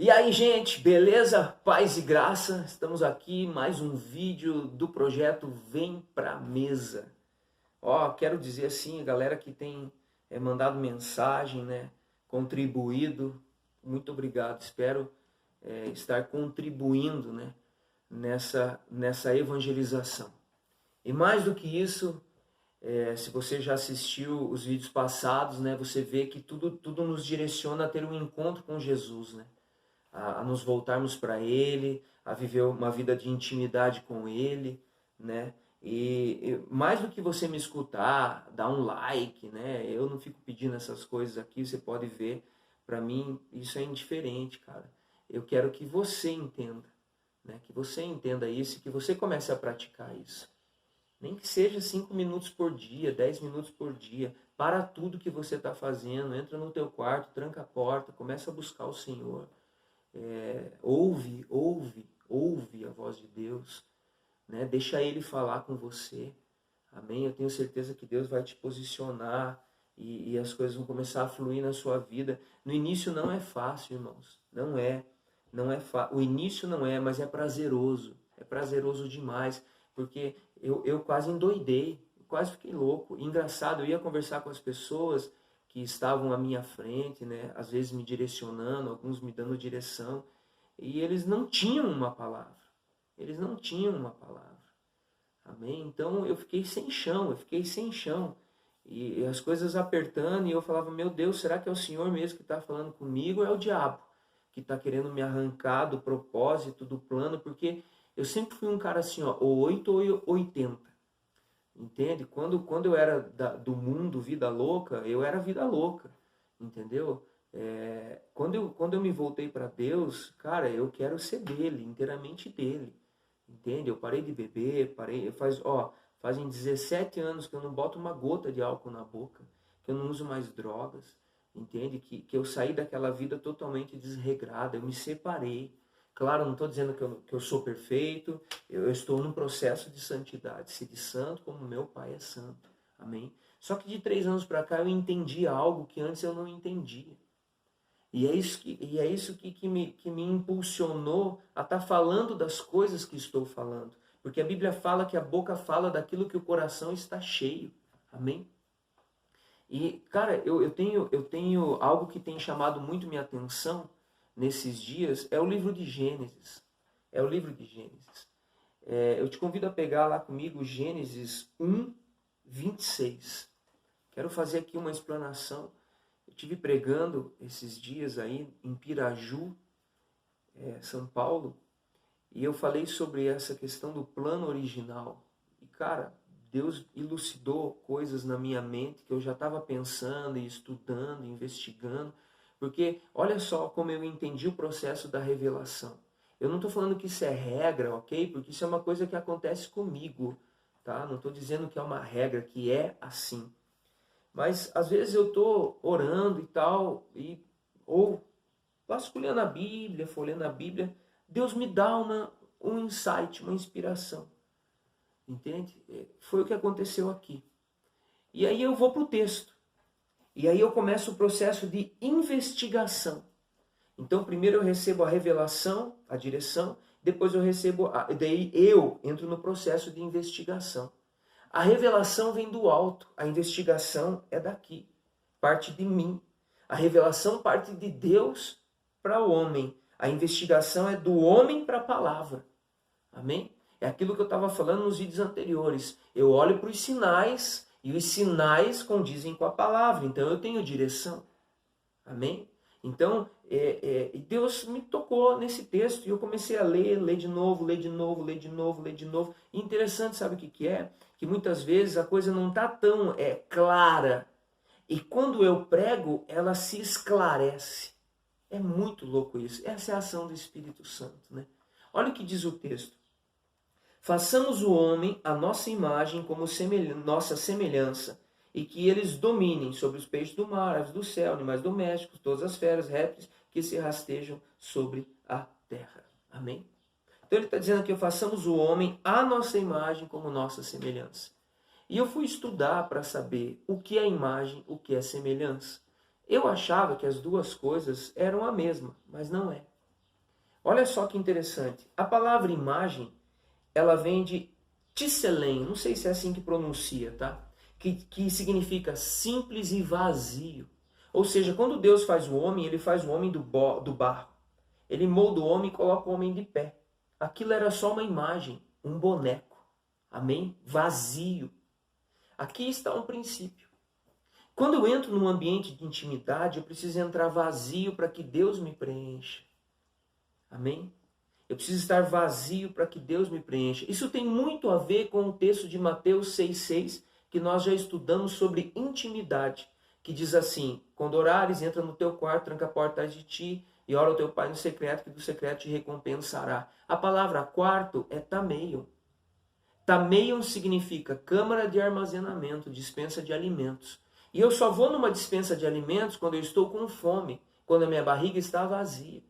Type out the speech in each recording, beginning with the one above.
E aí, gente, beleza? Paz e graça. Estamos aqui, mais um vídeo do projeto Vem Pra Mesa. Quero dizer assim, a galera que tem mandado mensagem, né, contribuído, muito obrigado. Espero estar contribuindo, né, nessa evangelização. E mais do que isso, se você já assistiu os vídeos passados, né, você vê que tudo nos direciona a ter um encontro com Jesus, né? A nos voltarmos para Ele, a viver uma vida de intimidade com Ele, né? E mais do que você me escutar, dar um like, né? Eu não fico pedindo essas coisas aqui, você pode ver. Para mim, isso é indiferente, cara. Eu quero que você entenda, né? Que você entenda isso e que você comece a praticar isso. Nem que seja 5 minutos por dia, 10 minutos por dia. Para tudo que você está fazendo, entra no teu quarto, tranca a porta, começa a buscar o Senhor. Ouve a voz de Deus, né? Deixa Ele falar com você, amém? Eu tenho certeza que Deus vai te posicionar e as coisas vão começar a fluir na sua vida. No início não é fácil, irmãos, não é fácil. O início não é, mas é prazeroso demais, porque eu quase endoidei, quase fiquei louco. Engraçado, eu ia conversar com as pessoas que estavam à minha frente, né? Às vezes me direcionando, alguns me dando direção, e eles não tinham uma palavra. Eles não tinham uma palavra. Amém? Então eu fiquei sem chão. E as coisas apertando, e eu falava, meu Deus, será que é o Senhor mesmo que está falando comigo ou é o diabo que está querendo me arrancar do propósito, do plano? Porque eu sempre fui um cara assim, ou 8 ou 80. Entende? Quando eu era do mundo, vida louca, eu era vida louca, entendeu? Quando eu me voltei para Deus, cara, eu quero ser dele, inteiramente dele, entende? Eu parei de beber, fazem 17 anos que eu não boto uma gota de álcool na boca, que eu não uso mais drogas, entende? Que eu saí daquela vida totalmente desregrada, eu me separei. Claro, não estou dizendo que eu sou perfeito, eu estou num processo de santidade, ser de santo como meu Pai é santo, amém? Só que de 3 anos para cá eu entendi algo que antes eu não entendia. E é isso que me impulsionou a estar falando das coisas que estou falando. Porque a Bíblia fala que a boca fala daquilo que o coração está cheio, amém? E, cara, eu tenho algo que tem chamado muito minha atenção nesses dias, é o livro de Gênesis. É o livro de Gênesis. Eu te convido a pegar lá comigo Gênesis 1, 26. Quero fazer aqui uma explanação. Eu estive pregando esses dias aí em Piraju, São Paulo, e eu falei sobre essa questão do plano original. E, cara, Deus elucidou coisas na minha mente que eu já estava pensando e estudando, investigando. Porque olha só como eu entendi o processo da revelação. Eu não estou falando que isso é regra, ok? Porque isso é uma coisa que acontece comigo, tá? Não estou dizendo que é uma regra, que é assim. Mas às vezes eu estou orando e tal, ou vasculhando a Bíblia, folheando a Bíblia, Deus me dá um insight, uma inspiração. Entende? Foi o que aconteceu aqui. E aí eu vou para o texto. E aí eu começo o processo de investigação. Então primeiro eu recebo a revelação, a direção, depois eu recebo, daí eu entro no processo de investigação. A revelação vem do alto, a investigação é daqui, parte de mim. A revelação parte de Deus para o homem. A investigação é do homem para a palavra. Amém? É aquilo que eu estava falando nos vídeos anteriores. Eu olho para os sinais e os sinais condizem com a palavra. Então eu tenho direção. Amém? Então, Deus me tocou nesse texto e eu comecei a ler de novo. E interessante, sabe o que é? Que muitas vezes a coisa não está tão clara. E quando eu prego, ela se esclarece. É muito louco isso. Essa é a ação do Espírito Santo, né? Olha o que diz o texto. Façamos o homem à nossa imagem como nossa semelhança, e que eles dominem sobre os peixes do mar, aves do céu, animais domésticos, todas as feras, répteis que se rastejam sobre a terra. Amém? Então ele está dizendo que façamos o homem à nossa imagem como nossa semelhança. E eu fui estudar para saber o que é imagem, o que é semelhança. Eu achava que as duas coisas eram a mesma, mas não é. Olha só que interessante. A palavra imagem, ela vem de tisselém, não sei se é assim que pronuncia, tá? Que significa simples e vazio. Ou seja, quando Deus faz o homem, ele faz o homem do barro. Ele molda o homem e coloca o homem de pé. Aquilo era só uma imagem, um boneco. Amém? Vazio. Aqui está um princípio. Quando eu entro num ambiente de intimidade, eu preciso entrar vazio para que Deus me preencha. Amém? Eu preciso estar vazio para que Deus me preencha. Isso tem muito a ver com o texto de Mateus 6,6, que nós já estudamos sobre intimidade, que diz assim: quando orares, entra no teu quarto, tranca a porta atrás de ti e ora ao teu pai no secreto, que do secreto te recompensará. A palavra quarto é tameion. Tameion significa câmara de armazenamento, dispensa de alimentos. E eu só vou numa dispensa de alimentos quando eu estou com fome, quando a minha barriga está vazia.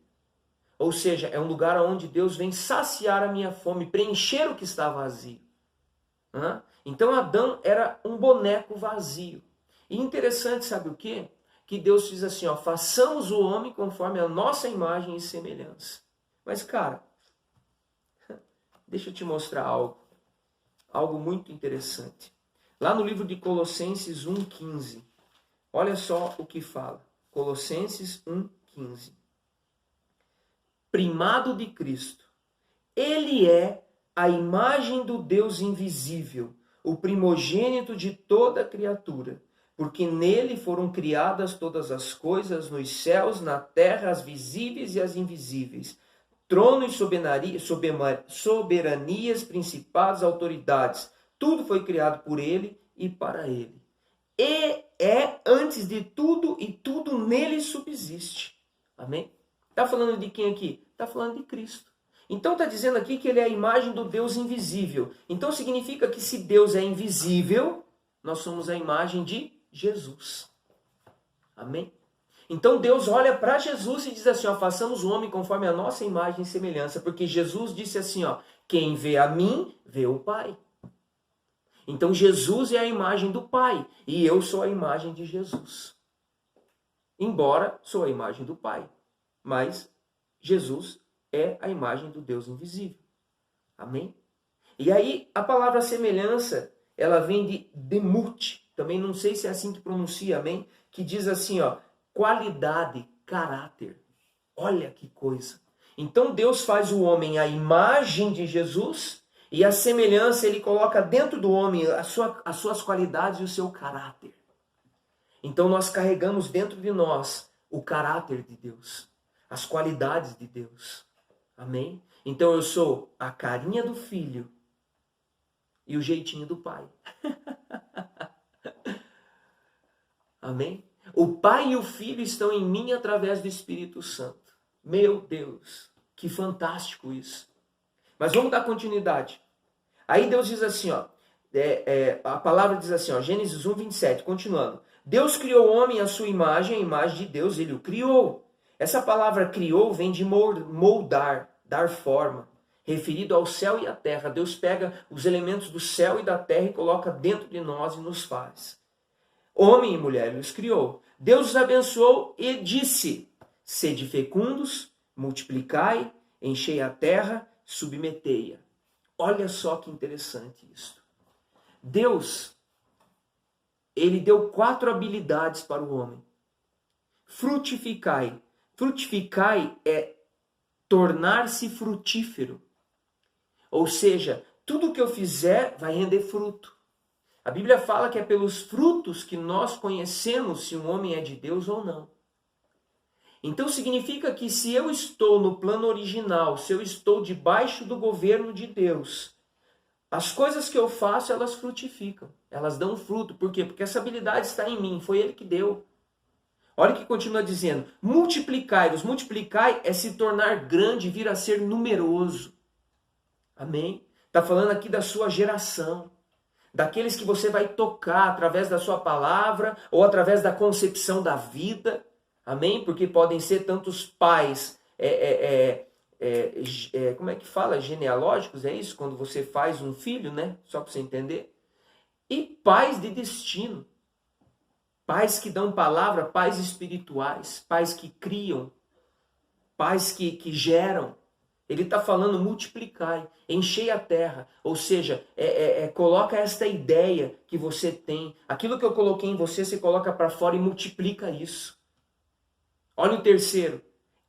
Ou seja, é um lugar onde Deus vem saciar a minha fome, preencher o que está vazio. Então Adão era um boneco vazio. E interessante, sabe o quê? Que Deus diz assim, ó, façamos o homem conforme a nossa imagem e semelhança. Mas, cara, deixa eu te mostrar algo muito interessante. Lá no livro de Colossenses 1,15, olha só o que fala. Colossenses 1,15. Primado de Cristo. Ele é a imagem do Deus invisível, o primogênito de toda criatura, porque nele foram criadas todas as coisas, nos céus, na terra, as visíveis e as invisíveis, tronos e soberanias, principados, autoridades. Tudo foi criado por ele e para ele. E é antes de tudo e tudo nele subsiste. Amém? Está falando de quem aqui? Está falando de Cristo. Então está dizendo aqui que ele é a imagem do Deus invisível. Então significa que se Deus é invisível, nós somos a imagem de Jesus. Amém? Então Deus olha para Jesus e diz assim, ó, façamos o homem conforme a nossa imagem e semelhança. Porque Jesus disse assim, ó, quem vê a mim, vê o Pai. Então Jesus é a imagem do Pai. E eu sou a imagem de Jesus. Embora sou a imagem do Pai. Mas Jesus é a imagem do Deus invisível. Amém? E aí, a palavra semelhança, ela vem de demut. Também não sei se é assim que pronuncia, amém? Que diz assim, ó, qualidade, caráter. Olha que coisa. Então Deus faz o homem a imagem de Jesus e a semelhança ele coloca dentro do homem as suas qualidades e o seu caráter. Então nós carregamos dentro de nós o caráter de Deus. As qualidades de Deus. Amém? Então eu sou a carinha do filho e o jeitinho do pai. Amém? O pai e o filho estão em mim através do Espírito Santo. Meu Deus, que fantástico isso. Mas vamos dar continuidade. Aí Deus diz assim, ó, a palavra diz assim, ó, Gênesis 1:27, continuando. Deus criou o homem à sua imagem, a imagem de Deus ele o criou. Essa palavra criou vem de moldar, dar forma, referido ao céu e à terra. Deus pega os elementos do céu e da terra e coloca dentro de nós e nos faz. Homem e mulher ele os criou. Deus os abençoou e disse, sede fecundos, multiplicai, enchei a terra, submetei-a. Olha só que interessante isso. Deus, ele deu 4 habilidades para o homem. Frutificai. Frutificai é tornar-se frutífero. Ou seja, tudo que eu fizer vai render fruto. A Bíblia fala que é pelos frutos que nós conhecemos se um homem é de Deus ou não. Então significa que se eu estou no plano original, se eu estou debaixo do governo de Deus, as coisas que eu faço, elas frutificam. Elas dão fruto. Por quê? Porque essa habilidade está em mim. Foi Ele que deu. Olha o que continua dizendo. Multiplicai-vos. Multiplicai é se tornar grande, vir a ser numeroso. Amém? Está falando aqui da sua geração. Daqueles que você vai tocar através da sua palavra ou através da concepção da vida. Amém? Porque podem ser tantos pais, como é que fala? Genealógicos, é isso? Quando você faz um filho, né? Só para você entender. E pais de destino. Pais que dão palavra, pais espirituais, pais que criam, pais que geram. Ele está falando multiplicai, enchei a terra. Ou seja, coloca esta ideia que você tem. Aquilo que eu coloquei em você, você coloca para fora e multiplica isso. Olha o terceiro.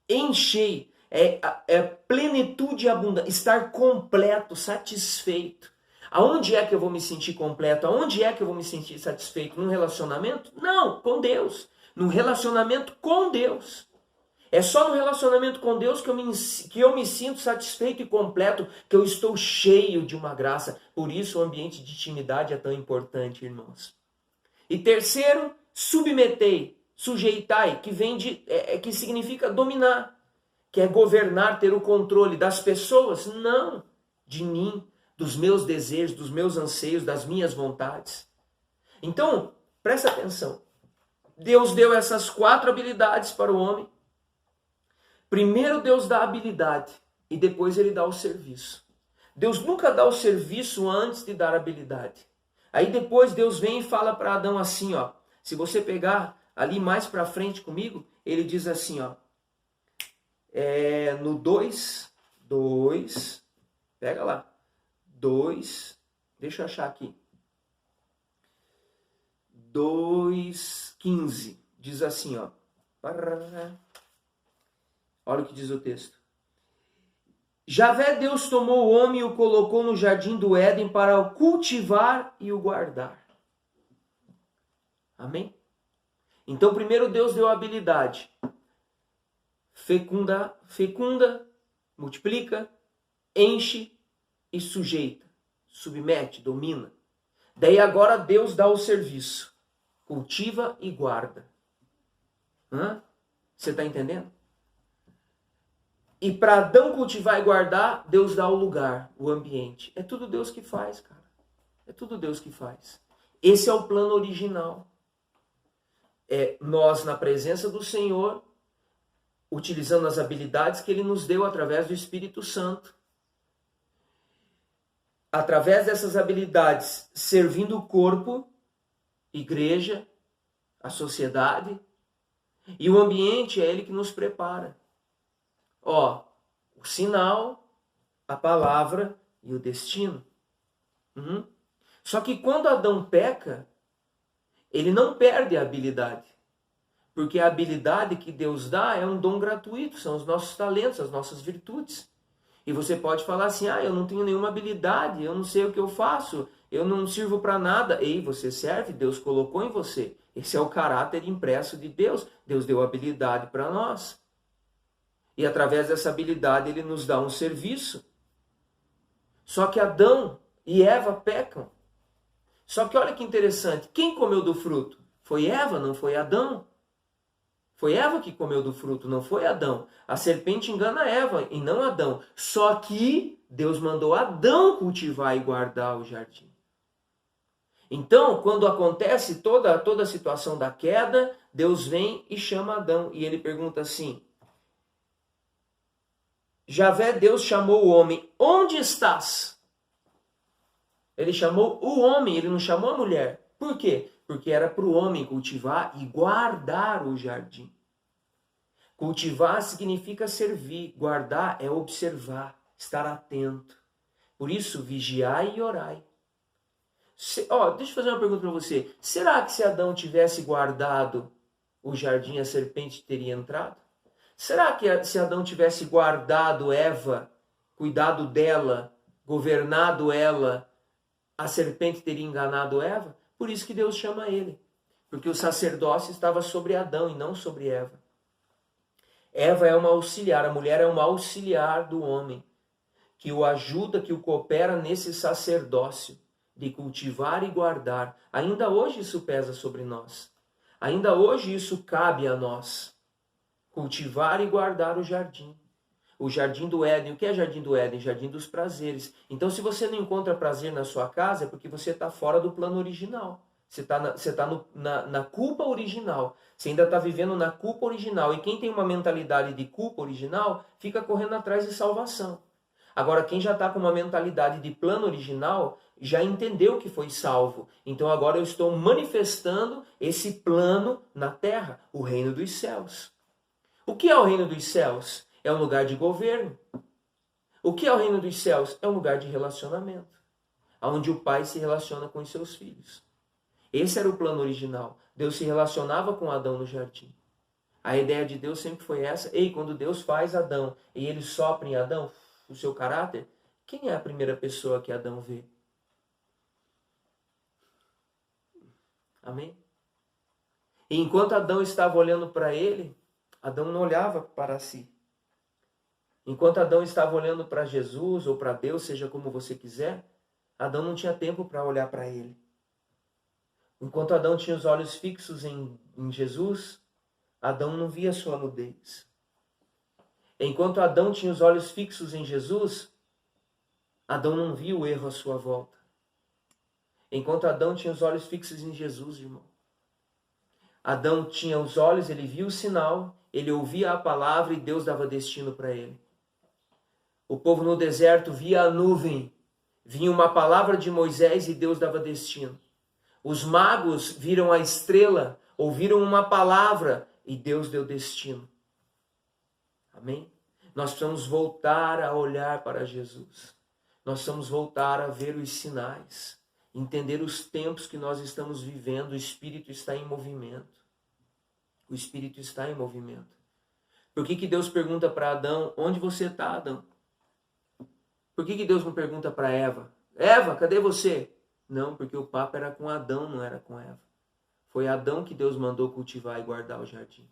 Enchei. Plenitude e abundância. Estar completo, satisfeito. Aonde é que eu vou me sentir completo? Aonde é que eu vou me sentir satisfeito? Num relacionamento? Não, com Deus. Num relacionamento com Deus. É só no relacionamento com Deus que eu me sinto satisfeito e completo, que eu estou cheio de uma graça. Por isso o ambiente de intimidade é tão importante, irmãos. E terceiro, submetei, sujeitai, que significa dominar, que é governar, ter o controle das pessoas, não de mim, dos meus desejos, dos meus anseios, das minhas vontades. Então, presta atenção. Deus deu essas 4 habilidades para o homem. Primeiro Deus dá a habilidade e depois ele dá o serviço. Deus nunca dá o serviço antes de dar a habilidade. Aí depois Deus vem e fala para Adão assim, ó. Se você pegar ali mais para frente comigo, ele diz assim, ó. No 2, pega lá. 2, deixa eu achar aqui. 2:15, diz assim, ó. Olha o que diz o texto. Javé Deus tomou o homem e o colocou no jardim do Éden para o cultivar e o guardar. Amém? Então primeiro Deus deu a habilidade. Fecunda, multiplica, enche e sujeita. Submete, domina. Daí agora Deus dá o serviço. Cultiva e guarda. Você está entendendo? E para Adão cultivar e guardar, Deus dá o lugar, o ambiente. É tudo Deus que faz, cara. É tudo Deus que faz. Esse é o plano original. Nós, na presença do Senhor, utilizando as habilidades que Ele nos deu através do Espírito Santo. Através dessas habilidades, servindo o corpo, igreja, a sociedade. E o ambiente é Ele que nos prepara. O sinal, a palavra e o destino. Só que quando Adão peca, ele não perde a habilidade. Porque a habilidade que Deus dá é um dom gratuito, são os nossos talentos, as nossas virtudes. E você pode falar assim, eu não tenho nenhuma habilidade, eu não sei o que eu faço, eu não sirvo para nada. Ei, você serve, Deus colocou em você. Esse é o caráter impresso de Deus. Deus deu habilidade para nós. E através dessa habilidade ele nos dá um serviço. Só que Adão e Eva pecam. Só que olha que interessante, quem comeu do fruto? Foi Eva, não foi Adão. Foi Eva que comeu do fruto, não foi Adão. A serpente engana Eva e não Adão. Só que Deus mandou Adão cultivar e guardar o jardim. Então, quando acontece toda a situação da queda, Deus vem e chama Adão. E ele pergunta assim, Javé, Deus chamou o homem, onde estás? Ele chamou o homem, ele não chamou a mulher. Por quê? Porque era para o homem cultivar e guardar o jardim. Cultivar significa servir, guardar é observar, estar atento. Por isso, vigiai e orai. Deixa eu fazer uma pergunta para você. Será que se Adão tivesse guardado o jardim, a serpente teria entrado? Será que se Adão tivesse guardado Eva, cuidado dela, governado ela, a serpente teria enganado Eva? Por isso que Deus chama ele. Porque o sacerdócio estava sobre Adão e não sobre Eva. Eva é uma auxiliar, a mulher é uma auxiliar do homem, que o ajuda, que o coopera nesse sacerdócio de cultivar e guardar. Ainda hoje isso pesa sobre nós. Ainda hoje isso cabe a nós. Cultivar e guardar o jardim. O jardim do Éden. O que é jardim do Éden? Jardim dos prazeres. Então, se você não encontra prazer na sua casa, é porque você está fora do plano original. Você está na culpa original. Você ainda está vivendo na culpa original. E quem tem uma mentalidade de culpa original, fica correndo atrás de salvação. Agora, quem já está com uma mentalidade de plano original, já entendeu que foi salvo. Então, agora eu estou manifestando esse plano na terra, o reino dos céus. O que é o reino dos céus? É um lugar de governo. O que é o reino dos céus? É um lugar de relacionamento, onde o pai se relaciona com os seus filhos. Esse era o plano original. Deus se relacionava com Adão no jardim. A ideia de Deus sempre foi essa. Ei, quando Deus faz Adão e ele sopra em Adão o seu caráter, quem é a primeira pessoa que Adão vê? Amém? E enquanto Adão estava olhando para ele, Adão não olhava para si. Enquanto Adão estava olhando para Jesus ou para Deus, seja como você quiser, Adão não tinha tempo para olhar para ele. Enquanto Adão tinha os olhos fixos em Jesus, Adão não via sua nudez. Enquanto Adão tinha os olhos fixos em Jesus, Adão não via o erro à sua volta. Enquanto Adão tinha os olhos fixos em Jesus, irmão. Adão tinha os olhos, ele via o sinal, ele ouvia a palavra e Deus dava destino para ele. O povo no deserto via a nuvem, vinha uma palavra de Moisés e Deus dava destino. Os magos viram a estrela, ouviram uma palavra e Deus deu destino. Amém? Nós precisamos voltar a olhar para Jesus. Nós precisamos voltar a ver os sinais, entender os tempos que nós estamos vivendo. O Espírito está em movimento. O Espírito está em movimento. Por que Deus pergunta para Adão, onde você está, Adão? Por que Deus não pergunta para Eva, Eva, cadê você? Não, porque o papo era com Adão, não era com Eva. Foi Adão que Deus mandou cultivar e guardar o jardim.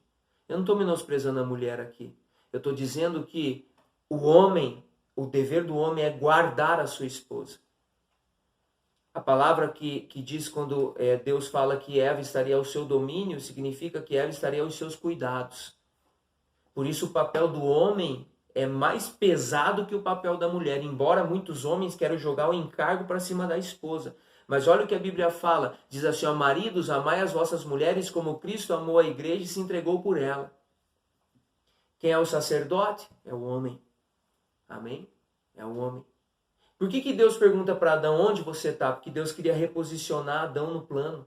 Eu não estou menosprezando a mulher aqui. Eu estou dizendo que o homem, o dever do homem é guardar a sua esposa. A palavra que diz quando Deus fala que Eva estaria ao seu domínio, significa que Eva estaria aos seus cuidados. Por isso o papel do homem é mais pesado que o papel da mulher, embora muitos homens queiram jogar o encargo para cima da esposa. Mas olha o que a Bíblia fala, diz assim, ó, maridos, amai as vossas mulheres como Cristo amou a igreja e se entregou por ela. Quem é o sacerdote? É o homem. Amém? É o homem. Por que Deus pergunta para Adão, onde você está? Porque Deus queria reposicionar Adão no plano.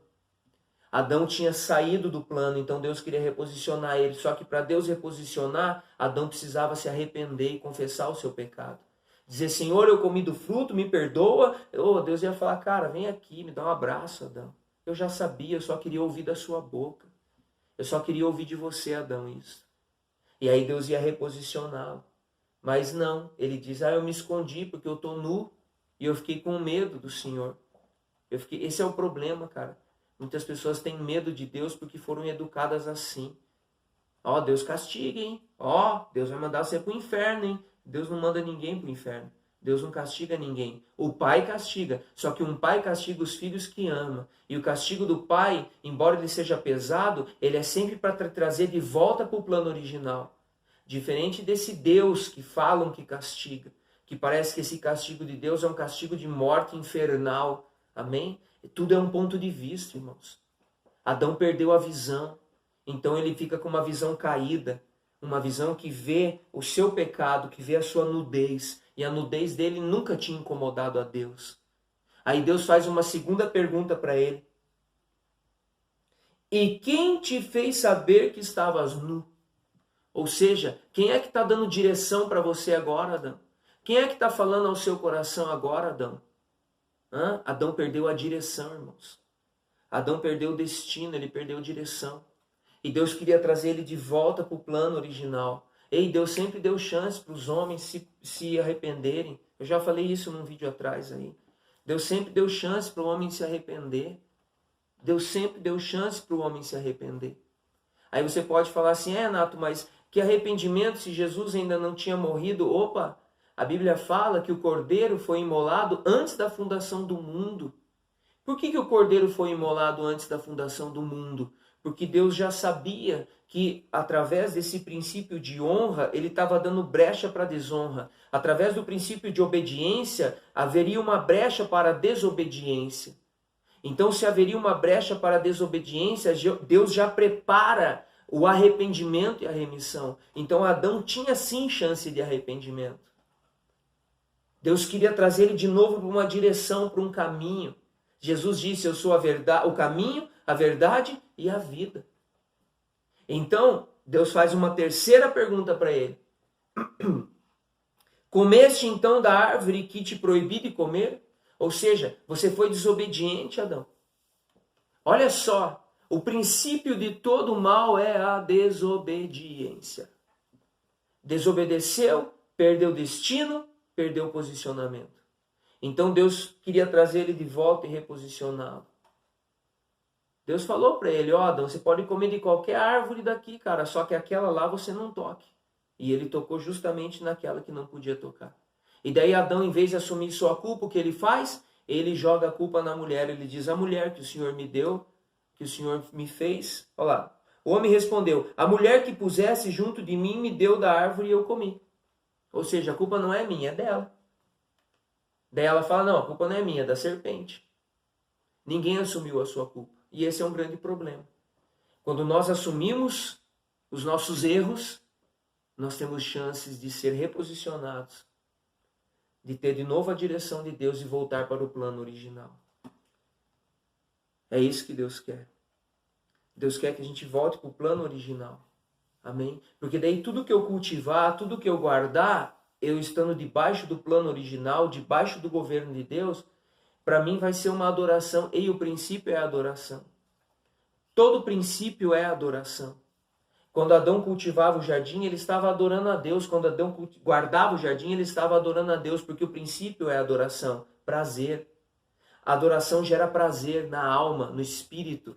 Adão tinha saído do plano, então Deus queria reposicionar ele. Só que para Deus reposicionar, Adão precisava se arrepender e confessar o seu pecado. Dizer, Senhor, eu comi do fruto, me perdoa. Deus ia falar, cara, vem aqui, me dá um abraço, Adão. Eu já sabia, eu só queria ouvir da sua boca. Eu só queria ouvir de você, Adão, isso. E aí Deus ia reposicioná-lo. Mas não, ele diz, eu me escondi porque eu estou nu e eu fiquei com medo do Senhor. Esse é o problema, cara. Muitas pessoas têm medo de Deus porque foram educadas assim. Deus castiga, hein? Deus vai mandar você para o inferno, hein? Deus não manda ninguém para o inferno. Deus não castiga ninguém. O pai castiga. Só que um pai castiga os filhos que ama. E o castigo do pai, embora ele seja pesado, ele é sempre para trazer de volta para o plano original. Diferente desse Deus que falam que castiga. Que parece que esse castigo de Deus é um castigo de morte infernal. Amém? Tudo é um ponto de vista, irmãos. Adão perdeu a visão. Então ele fica com uma visão caída. Uma visão que vê o seu pecado, que vê a sua nudez. E a nudez dele nunca tinha incomodado a Deus. Aí Deus faz uma segunda pergunta para ele. E quem te fez saber que estavas nu? Ou seja, quem é que está dando direção para você agora, Adão? Quem é que está falando ao seu coração agora, Adão? Adão perdeu a direção, irmãos. Adão perdeu o destino, ele perdeu a direção. E Deus queria trazer ele de volta para o plano original. Deus sempre deu chance para os homens se arrependerem. Eu já falei isso num vídeo atrás aí. Deus sempre deu chance para o homem se arrepender. Deus sempre deu chance para o homem se arrepender. Aí você pode falar assim, Nato, mas que arrependimento se Jesus ainda não tinha morrido? Opa! A Bíblia fala que o Cordeiro foi imolado antes da fundação do mundo. Por que o Cordeiro foi imolado antes da fundação do mundo? Porque Deus já sabia que através desse princípio de honra, ele estava dando brecha para a desonra. Através do princípio de obediência, haveria uma brecha para a desobediência. Então, se haveria uma brecha para a desobediência, Deus já prepara o arrependimento e a remissão. Então, Adão tinha sim chance de arrependimento. Deus queria trazer ele de novo para uma direção, para um caminho. Jesus disse, eu sou a verdade, o caminho, a verdade e a vida. Então, Deus faz uma terceira pergunta para ele. Comeste então da árvore que te proibi de comer? Ou seja, você foi desobediente, Adão. Olha só, o princípio de todo mal é a desobediência. Desobedeceu, perdeu destino, perdeu posicionamento. Então Deus queria trazer ele de volta e reposicioná-lo. Deus falou para ele, ó, Adão, você pode comer de qualquer árvore daqui, cara, só que aquela lá você não toque. E ele tocou justamente naquela que não podia tocar. E daí Adão, em vez de assumir sua culpa, o que ele faz? Ele joga a culpa na mulher. Ele diz, a mulher que o Senhor me deu, que o Senhor me fez. Olha lá. O homem respondeu, a mulher que pusesse junto de mim me deu da árvore e eu comi. Ou seja, a culpa não é minha, é dela. Daí ela fala, não, a culpa não é minha, é da serpente. Ninguém assumiu a sua culpa. E esse é um grande problema. Quando nós assumimos os nossos erros, nós temos chances de ser reposicionados, de ter de novo a direção de Deus e voltar para o plano original. É isso que Deus quer. Deus quer que a gente volte para o plano original. Amém? Porque daí tudo que eu cultivar, tudo que eu guardar, eu estando debaixo do plano original, debaixo do governo de Deus, para mim vai ser uma adoração, e o princípio é a adoração. Todo princípio é adoração. Quando Adão cultivava o jardim, ele estava adorando a Deus. Quando Adão guardava o jardim, ele estava adorando a Deus, porque o princípio é adoração, prazer. A adoração gera prazer na alma, no espírito.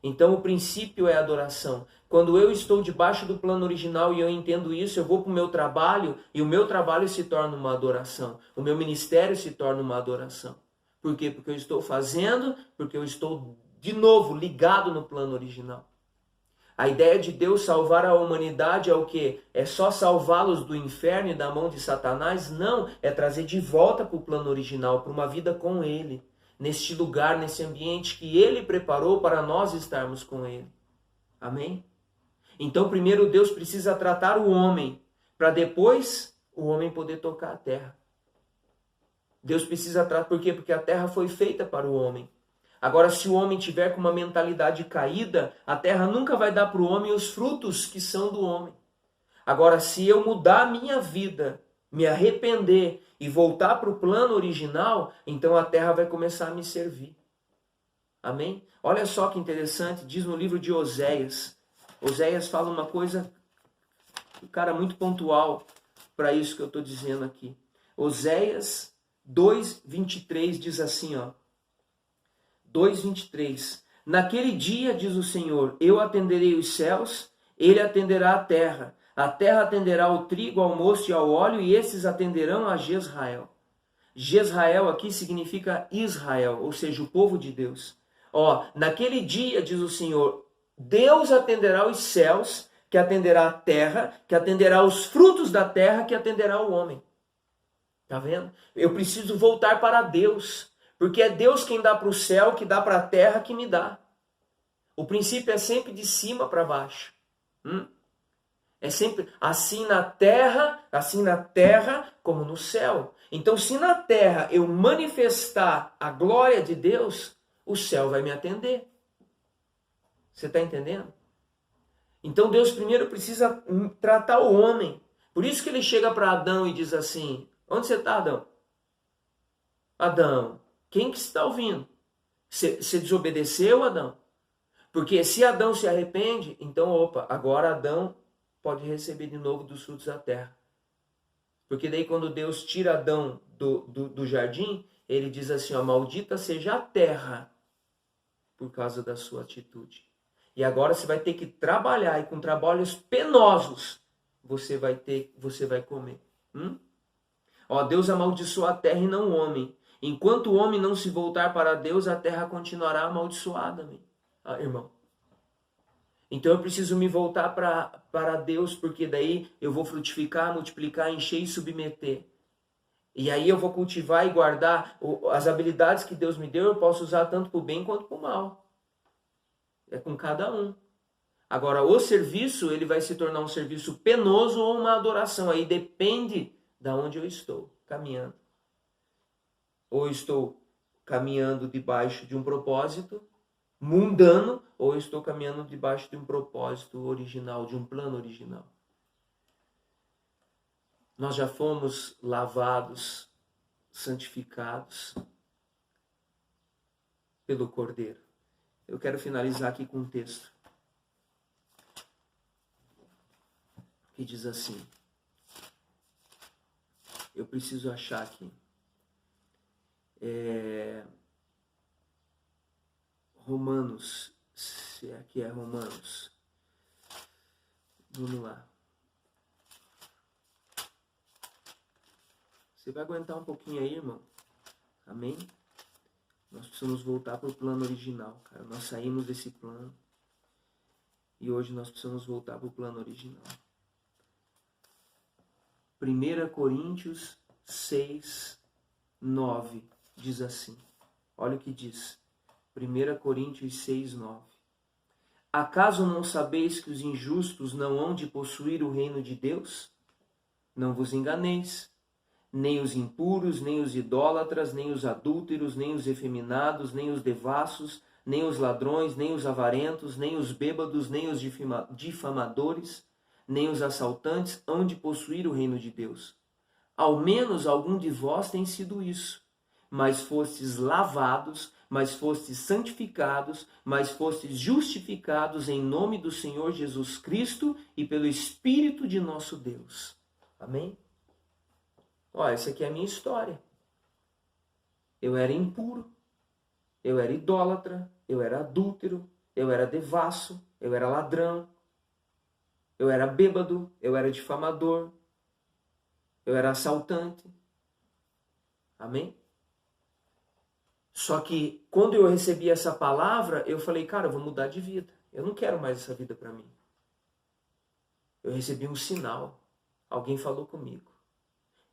Então o princípio é adoração. Quando eu estou debaixo do plano original e eu entendo isso, eu vou para o meu trabalho e o meu trabalho se torna uma adoração. O meu ministério se torna uma adoração. Por quê? Porque eu estou fazendo, porque eu estou de novo ligado no plano original. A ideia de Deus salvar a humanidade é o quê? É só salvá-los do inferno e da mão de Satanás? Não, é trazer de volta para o plano original, para uma vida com Ele. Neste lugar, nesse ambiente que Ele preparou para nós estarmos com Ele. Amém? Então, primeiro Deus precisa tratar o homem, para depois o homem poder tocar a terra. Deus precisa tratar, por quê? Porque a terra foi feita para o homem. Agora, se o homem tiver com uma mentalidade caída, a terra nunca vai dar para o homem os frutos que são do homem. Agora, se eu mudar a minha vida, me arrepender e voltar para o plano original, então a terra vai começar a me servir. Amém? Olha só que interessante, diz no livro de Oséias. Oséias fala uma coisa, cara, muito pontual para isso que eu estou dizendo aqui. Oséias 2:23 diz assim, ó. 2:23. Naquele dia, diz o Senhor, eu atenderei os céus, ele atenderá a terra atenderá ao trigo, ao mosto e ao óleo, e esses atenderão a Jezrael. Jezrael aqui significa Israel, ou seja, o povo de Deus. Ó, naquele dia, diz o Senhor, Deus atenderá os céus, que atenderá a terra, que atenderá os frutos da terra, que atenderá o homem. Tá vendo? Eu preciso voltar para Deus. Porque é Deus quem dá para o céu, que dá para a terra, que me dá. O princípio é sempre de cima para baixo. É sempre assim na terra como no céu. Então, se na terra eu manifestar a glória de Deus, o céu vai me atender. Você está entendendo? Então, Deus primeiro precisa tratar o homem. Por isso que ele chega para Adão e diz assim, onde você está, Adão? Adão, quem que está ouvindo? Você desobedeceu, Adão? Porque se Adão se arrepende, então, agora Adão pode receber de novo dos frutos da terra. Porque daí quando Deus tira Adão do jardim, ele diz assim, ó, maldita seja a terra por causa da sua atitude. E agora você vai ter que trabalhar, e com trabalhos penosos você vai comer. Ó, Deus amaldiçoa a terra e não o homem. Enquanto o homem não se voltar para Deus, a terra continuará amaldiçoada, irmão. Então eu preciso me voltar para Deus, porque daí eu vou frutificar, multiplicar, encher e submeter. E aí eu vou cultivar e guardar as habilidades que Deus me deu, eu posso usar tanto para o bem quanto para o mal. É com cada um. Agora, o serviço, ele vai se tornar um serviço penoso ou uma adoração. Aí depende de onde eu estou caminhando. Ou eu estou caminhando debaixo de um propósito mundano, ou eu estou caminhando debaixo de um propósito original, de um plano original. Nós já fomos lavados, santificados pelo Cordeiro. Eu quero finalizar aqui com um texto que diz assim. Eu preciso achar aqui. Romanos, se aqui é Romanos. Vamos lá. Você vai aguentar um pouquinho aí, irmão? Amém? Nós precisamos voltar para o plano original, cara. Nós saímos desse plano e hoje nós precisamos voltar para o plano original. 1 Coríntios 6, 9 diz assim. Olha o que diz. 1 Coríntios 6, 9. Acaso não sabeis que os injustos não hão de possuir o reino de Deus? Não vos enganeis. Nem os impuros, nem os idólatras, nem os adúlteros, nem os efeminados, nem os devassos, nem os ladrões, nem os avarentos, nem os bêbados, nem os difamadores, nem os assaltantes hão de possuir o reino de Deus. Ao menos algum de vós tem sido isso. Mas fostes lavados, mas fostes santificados, mas fostes justificados em nome do Senhor Jesus Cristo e pelo Espírito de nosso Deus. Amém? Olha, essa aqui é a minha história. Eu era impuro, eu era idólatra, eu era adúltero, eu era devasso, eu era ladrão, eu era bêbado, eu era difamador, eu era assaltante. Amém? Só que quando eu recebi essa palavra, eu falei, cara, eu vou mudar de vida. Eu não quero mais essa vida para mim. Eu recebi um sinal. Alguém falou comigo.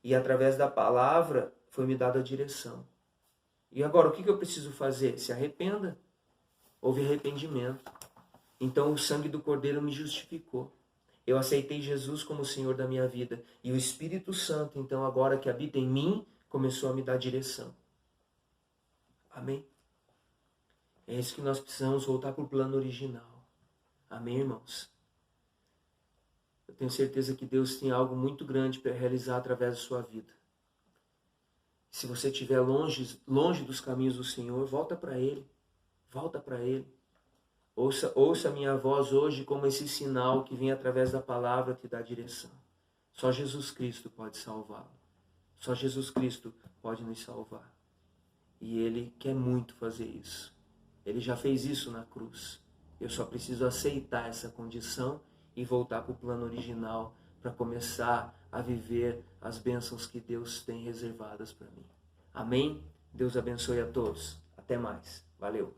E através da palavra foi me dada a direção. E agora, o que eu preciso fazer? Se arrependa. Houve arrependimento. Então o sangue do Cordeiro me justificou. Eu aceitei Jesus como o Senhor da minha vida. E o Espírito Santo, então agora que habita em mim, começou a me dar direção. Amém? É isso que nós precisamos voltar para o plano original. Amém, irmãos? Eu tenho certeza que Deus tem algo muito grande para realizar através da sua vida. Se você estiver longe dos caminhos do Senhor, volta para Ele. Volta para Ele. Ouça a minha voz hoje como esse sinal que vem através da palavra te dá direção. Só Jesus Cristo pode salvá-lo. Só Jesus Cristo pode nos salvar. E Ele quer muito fazer isso. Ele já fez isso na cruz. Eu só preciso aceitar essa condição e voltar para o plano original para começar a viver as bênçãos que Deus tem reservadas para mim. Amém? Deus abençoe a todos. Até mais. Valeu.